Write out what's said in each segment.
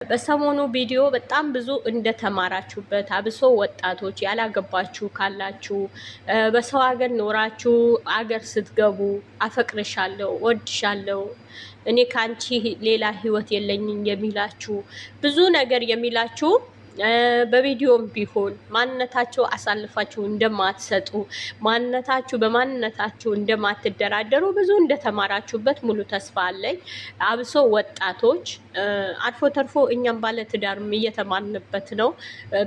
በሰሞኑ ቪዲዮ በጣም ብዙ እንደተማራችሁበት አብሶ ወጣቶች ያላገባችሁ ካላችሁ በሰው ሀገር ኖራችሁ አገር ስትገቡ አፈቅርሻለሁ፣ ወድሻለሁ፣ እኔ ከአንቺ ሌላ ህይወት የለኝም የሚላችሁ ብዙ ነገር የሚላችሁ በቪዲዮም ቢሆን ማንነታቸው አሳልፋችሁ እንደማትሰጡ ማንነታችሁ በማንነታችሁ እንደማትደራደሩ ብዙ እንደተማራችሁበት ሙሉ ተስፋ አለኝ። አብሶ ወጣቶች አልፎ ተርፎ እኛም ባለ ትዳርም እየተማርንበት ነው።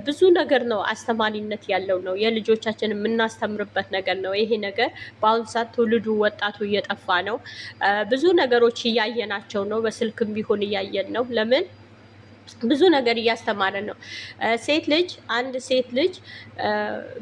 ብዙ ነገር ነው፣ አስተማሪነት ያለው ነው። የልጆቻችን የምናስተምርበት ነገር ነው። ይሄ ነገር በአሁኑ ሰዓት ትውልዱ ወጣቱ እየጠፋ ነው። ብዙ ነገሮች እያየናቸው ነው። በስልክም ቢሆን እያየን ነው። ለምን ብዙ ነገር እያስተማረ ነው። አንድ ሴት ልጅ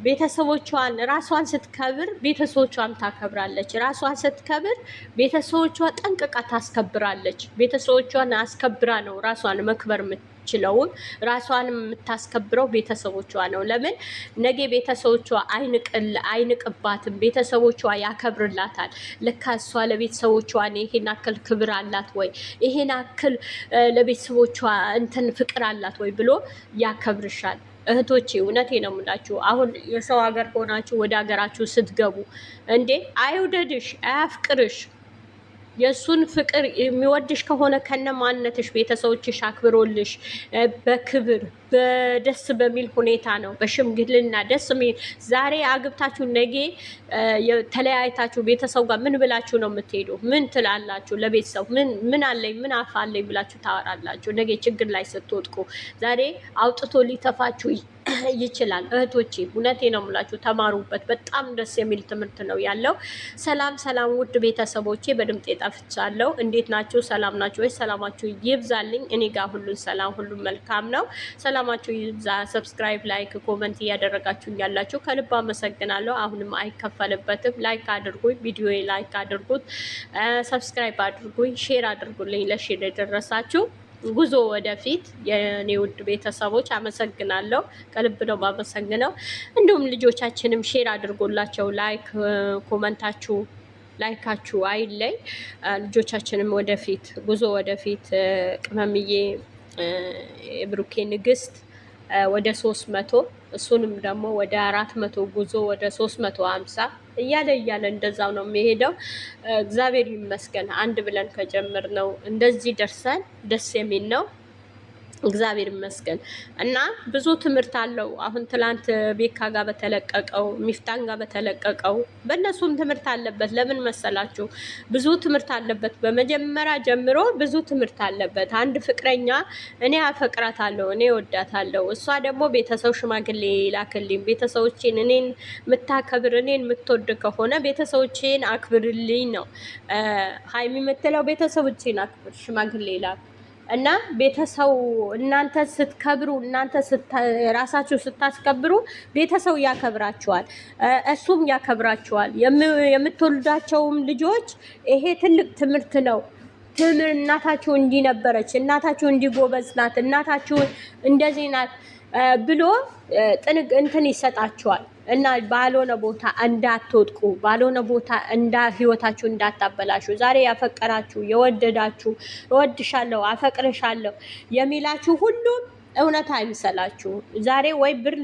ቤተሰቦቿን ራሷን ስትከብር ቤተሰቦቿን ታከብራለች። ራሷን ስትከብር ቤተሰቦቿ ጠንቅቃ ታስከብራለች። ቤተሰቦቿን አስከብራ ነው ራሷን መክበር ችለውን ራሷን የምታስከብረው ቤተሰቦቿ ነው። ለምን ነገ ቤተሰቦቿ አይንቅባትም፣ ቤተሰቦቿ ያከብርላታል። ለካ እሷ ለቤተሰቦቿ ይሄን አክል ክብር አላት ወይ፣ ይሄን አክል ለቤተሰቦቿ እንትን ፍቅር አላት ወይ ብሎ ያከብርሻል። እህቶቼ እውነቴ ነው የምላችሁ። አሁን የሰው ሀገር ሆናችሁ ወደ ሀገራችሁ ስትገቡ እንዴ አይውደድሽ አያፍቅርሽ የእሱን ፍቅር የሚወድሽ ከሆነ ከነ ማንነትሽ ቤተሰቦችሽ አክብሮልሽ በክብር በደስ በሚል ሁኔታ ነው። በሽምግልና ደስ የሚል ዛሬ አግብታችሁ ነገ ተለያይታችሁ ቤተሰብ ጋር ምን ብላችሁ ነው የምትሄዱ? ምን ትላላችሁ? ለቤተሰብ ምን አለኝ ምን አፍ አለኝ ብላችሁ ታወራላችሁ? ነገ ችግር ላይ ስትወጥቁ ዛሬ አውጥቶ ሊተፋችሁ ይችላል። እህቶቼ እውነቴ ነው የምላችሁ፣ ተማሩበት። በጣም ደስ የሚል ትምህርት ነው ያለው። ሰላም ሰላም፣ ውድ ቤተሰቦቼ በድምጤ ጠፍቻለሁ። እንዴት ናችሁ? ሰላም ናችሁ ወይ? ሰላማችሁ ይብዛልኝ። እኔ ጋር ሁሉን ሰላም፣ ሁሉም መልካም ነው። ሰላማችሁ ይብዛ። ሰብስክራይብ፣ ላይክ፣ ኮመንት እያደረጋችሁ ያላችሁ ከልብ አመሰግናለሁ። አሁንም አይከፈልበትም። ላይክ አድርጉኝ፣ ቪዲዮ ላይክ አድርጉት፣ ሰብስክራይብ አድርጉኝ፣ ሼር አድርጉልኝ። ለሼር የደረሳችሁ ጉዞ ወደፊት የኔ ውድ ቤተሰቦች አመሰግናለሁ። ከልብ ነው ማመሰግነው። እንዲሁም ልጆቻችንም ሼር አድርጎላቸው ላይክ ላይካችሁ አይለይ። ልጆቻችንም ወደፊት ጉዞ ወደፊት ቅመምዬ የብሩኬ ንግስት ወደ 300 እሱንም ደግሞ ወደ 400 ጉዞ ወደ 350 እያለ እንደዛው ነው የሚሄደው። እግዚአብሔር ይመስገን አንድ ብለን ከጀመርነው እንደዚህ ደርሰን ደስ የሚል ነው። እግዚአብሔር ይመስገን እና ብዙ ትምህርት አለው። አሁን ትላንት ቤካ ጋር በተለቀቀው ሚፍታን ጋር በተለቀቀው በእነሱም ትምህርት አለበት። ለምን መሰላችሁ? ብዙ ትምህርት አለበት። በመጀመሪያ ጀምሮ ብዙ ትምህርት አለበት። አንድ ፍቅረኛ እኔ አፈቅራታለሁ፣ እኔ ወዳታለሁ፣ እሷ ደግሞ ቤተሰብ ሽማግሌ ላክልኝ፣ ቤተሰቦቼን እኔን የምታከብር እኔን የምትወድ ከሆነ ቤተሰቦቼን አክብርልኝ ነው ሀይሚ የምትለው። ቤተሰቦቼን አክብር፣ ሽማግሌ ላክ እና ቤተሰው እናንተ ስትከብሩ እናንተ ራሳችሁ ስታስከብሩ ቤተሰው ያከብራችኋል፣ እሱም ያከብራችኋል። የምትወልዳቸውም ልጆች ይሄ ትልቅ ትምህርት ነው። እናታችሁ እንዲህ ነበረች፣ እናታችሁ እንዲህ ጎበዝ ናት፣ እናታችሁ እንደዚህ ናት ብሎ እንትን ይሰጣችኋል። እና ባልሆነ ቦታ እንዳትወጥቁ፣ ባልሆነ ቦታ ህይወታችሁ እንዳታበላሹ። ዛሬ ያፈቀራችሁ የወደዳችሁ እወድሻለሁ አፈቅርሻለሁ የሚላችሁ ሁሉም እውነት አይምሰላችሁ። ዛሬ ወይ ብር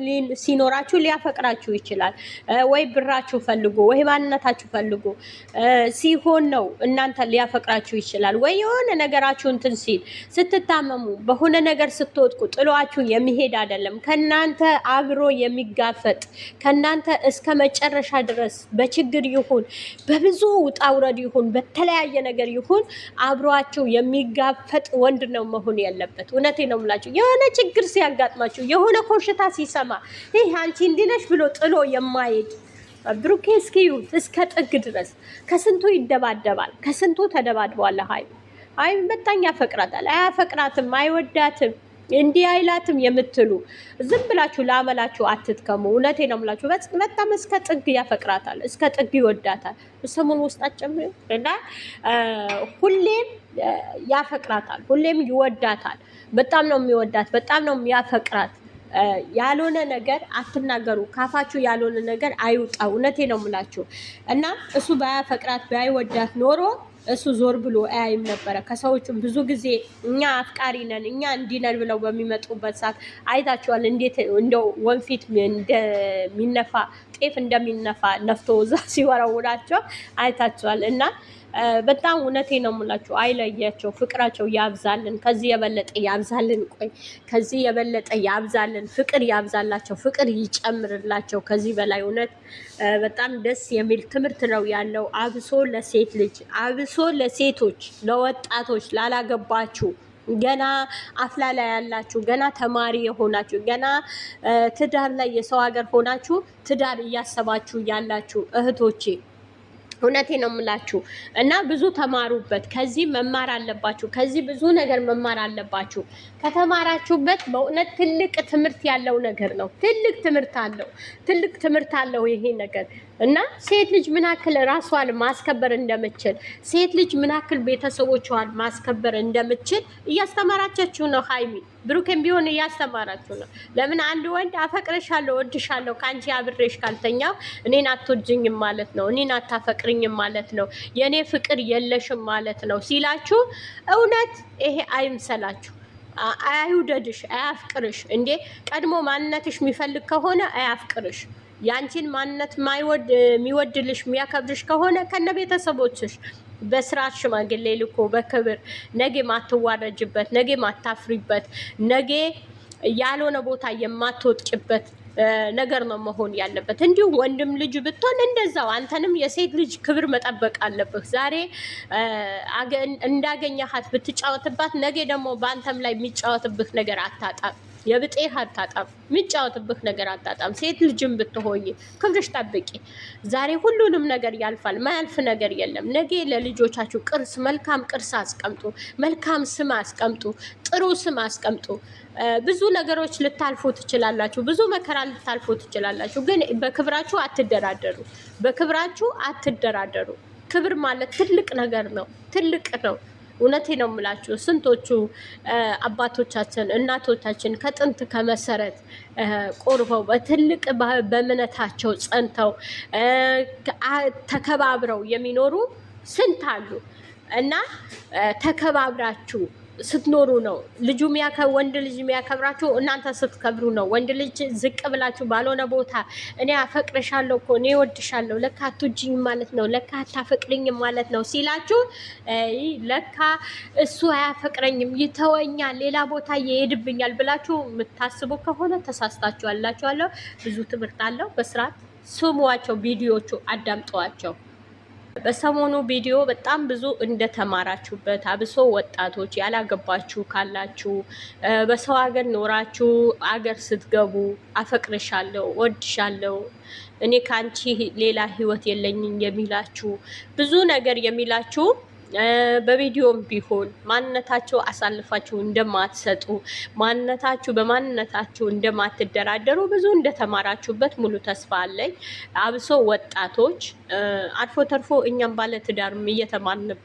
ሲኖራችሁ ሊያፈቅራችሁ ይችላል፣ ወይ ብራችሁ ፈልጉ፣ ወይ ማንነታችሁ ፈልጉ ሲሆን ነው እናንተ ሊያፈቅራችሁ ይችላል። ወይ የሆነ ነገራችሁ እንትን ሲል ስትታመሙ፣ በሆነ ነገር ስትወጥቁ ጥሏችሁ የሚሄድ አይደለም። ከናንተ አብሮ የሚጋፈጥ ከናንተ እስከ መጨረሻ ድረስ በችግር ይሁን በብዙ ውጣ ውረድ ይሁን በተለያየ ነገር ይሁን አብሯችሁ የሚጋፈጥ ወንድ ነው መሆን ያለበት። እውነቴ ነው የምላችሁ። የሆነ ችግር ሲያጋጥማችሁ የሆነ ኮሽታ ሲሰማ ይሄ አንቺ እንዲነሽ ብሎ ጥሎ የማይሄድ ብሩኬ እስኪዩት እስከ ጥግ ድረስ ከስንቱ ይደባደባል፣ ከስንቱ ተደባድቧል። ሀይሚ በጣም ያፈቅራታል፣ አያፈቅራትም፣ አይወዳትም፣ እንዲህ አይላትም የምትሉ ዝም ብላችሁ ለአመላችሁ አትትከሙ። እውነቴ ነው የምላችሁ። በጣም እስከ ጥግ ያፈቅራታል፣ እስከ ጥግ ይወዳታል። ሰሞኑን ውስጣችን እና ሁሌም ያፈቅራታል፣ ሁሌም ይወዳታል። በጣም ነው የሚወዳት፣ በጣም ነው የሚያፈቅራት። ያልሆነ ነገር አትናገሩ፣ ካፋችሁ ያልሆነ ነገር አይውጣ። እውነቴ ነው የምላችሁ። እና እሱ ባያፈቅራት ባይወዳት ኖሮ እሱ ዞር ብሎ አያይም ነበረ። ከሰዎችም ብዙ ጊዜ እኛ አፍቃሪ ነን እኛ እንዲህ ነን ብለው በሚመጡበት ሰዓት አይታችኋል፣ እንዴት እንደው ወንፊት እንደሚነፋ ጤፍ እንደሚነፋ ነፍቶ እዛ ሲወረውራቸው አይታችኋል። እና በጣም እውነቴ ነው የምላችሁ፣ አይለያቸው፣ ፍቅራቸው ያብዛልን፣ ከዚህ የበለጠ ያብዛልን። ቆይ ከዚህ የበለጠ ያብዛልን፣ ፍቅር ያብዛላቸው፣ ፍቅር ይጨምርላቸው ከዚህ በላይ። እውነት በጣም ደስ የሚል ትምህርት ነው ያለው፣ አብሶ ለሴት ልጅ፣ አብሶ ለሴቶች፣ ለወጣቶች፣ ላላገባችሁ ገና አፍላ ላይ ያላችሁ ገና ተማሪ የሆናችሁ ገና ትዳር ላይ የሰው ሀገር ሆናችሁ ትዳር እያሰባችሁ ያላችሁ እህቶቼ እውነቴ ነው የምላችሁ እና ብዙ ተማሩበት። ከዚህ መማር አለባችሁ። ከዚህ ብዙ ነገር መማር አለባችሁ። ከተማራችሁበት በእውነት ትልቅ ትምህርት ያለው ነገር ነው። ትልቅ ትምህርት አለው። ትልቅ ትምህርት አለው ይሄ ነገር እና ሴት ልጅ ምን ያክል ራሷን ማስከበር እንደምችል፣ ሴት ልጅ ምን ያክል ቤተሰቦቿን ማስከበር እንደምችል እያስተማራቻችሁ ነው። ሀይሚ ብሩኬን ቢሆን እያስተማራችሁ ነው። ለምን አንድ ወንድ አፈቅረሻለሁ፣ ወድሻለሁ ከአንቺ አብሬሽ ካልተኛው እኔን አትወጂኝም ማለት ነው፣ እኔን አታፈቅርኝም ማለት ነው፣ የእኔ ፍቅር የለሽም ማለት ነው ሲላችሁ እውነት ይሄ አይምሰላችሁ። አይውደድሽ፣ አያፍቅርሽ። እንዴ ቀድሞ ማንነትሽ የሚፈልግ ከሆነ አያፍቅርሽ። ያንቺን ማንነት የሚወድልሽ የሚያከብርሽ ከሆነ ከነ ቤተሰቦችሽ በስርዓት ሽማግሌ ልኮ በክብር ነገ ማትዋረጅበት፣ ነገ ማታፍሪበት፣ ነገ ያልሆነ ቦታ የማትወጥቂበት ነገር ነው መሆን ያለበት። እንዲሁም ወንድም ልጅ ብትሆን እንደዛው አንተንም የሴት ልጅ ክብር መጠበቅ አለብህ። ዛሬ እንዳገኘሃት ብትጫወትባት ነገ ደግሞ በአንተም ላይ የሚጫወትብህ ነገር አታጣም። የብጤህ አታጣም። የሚጫወትብህ ነገር አታጣም። ሴት ልጅም ብትሆኝ ክብርሽ ጠብቂ። ዛሬ ሁሉንም ነገር ያልፋል፣ ማያልፍ ነገር የለም። ነገ ለልጆቻችሁ ቅርስ፣ መልካም ቅርስ አስቀምጡ፣ መልካም ስም አስቀምጡ፣ ጥሩ ስም አስቀምጡ። ብዙ ነገሮች ልታልፉ ትችላላችሁ፣ ብዙ መከራ ልታልፉ ትችላላችሁ። ግን በክብራችሁ አትደራደሩ፣ በክብራችሁ አትደራደሩ። ክብር ማለት ትልቅ ነገር ነው፣ ትልቅ ነው። እውነቴ ነው የምላችሁ። ስንቶቹ አባቶቻችን እናቶቻችን ከጥንት ከመሰረት ቆርበው በትልቅ በእምነታቸው ጸንተው ተከባብረው የሚኖሩ ስንት አሉ። እና ተከባብራችሁ ስትኖሩ ነው ወንድ ልጅ የሚያከብራችሁ እናንተ ስትከብሩ ነው። ወንድ ልጅ ዝቅ ብላችሁ ባልሆነ ቦታ እኔ አፈቅርሻለሁ እኮ እኔ እወድሻለሁ ለካ አትወጂኝ ማለት ነው፣ ለካ አታፈቅሪኝም ማለት ነው ሲላችሁ ለካ እሱ አያፈቅረኝም ይተወኛል፣ ሌላ ቦታ ይሄድብኛል ብላችሁ የምታስቡ ከሆነ ተሳስታችኋል እላችኋለሁ። ብዙ ትምህርት አለው። በስርዓት ስሟቸው፣ ቪዲዮቹ አዳምጠዋቸው። በሰሞኑ ቪዲዮ በጣም ብዙ እንደተማራችሁበት፣ አብሶ ወጣቶች ያላገባችሁ ካላችሁ በሰው ሀገር ኖራችሁ አገር ስትገቡ አፈቅርሻለሁ፣ ወድሻለሁ፣ እኔ ከአንቺ ሌላ ህይወት የለኝም የሚላችሁ ብዙ ነገር የሚላችሁ በቪዲዮም ቢሆን ማንነታቸው አሳልፋችሁ እንደማትሰጡ፣ ማንነታችሁ በማንነታችሁ እንደማትደራደሩ ብዙ እንደተማራችሁበት ሙሉ ተስፋ አለኝ። አብሶ ወጣቶች አልፎ ተርፎ እኛም ባለ ትዳርም እየተማርን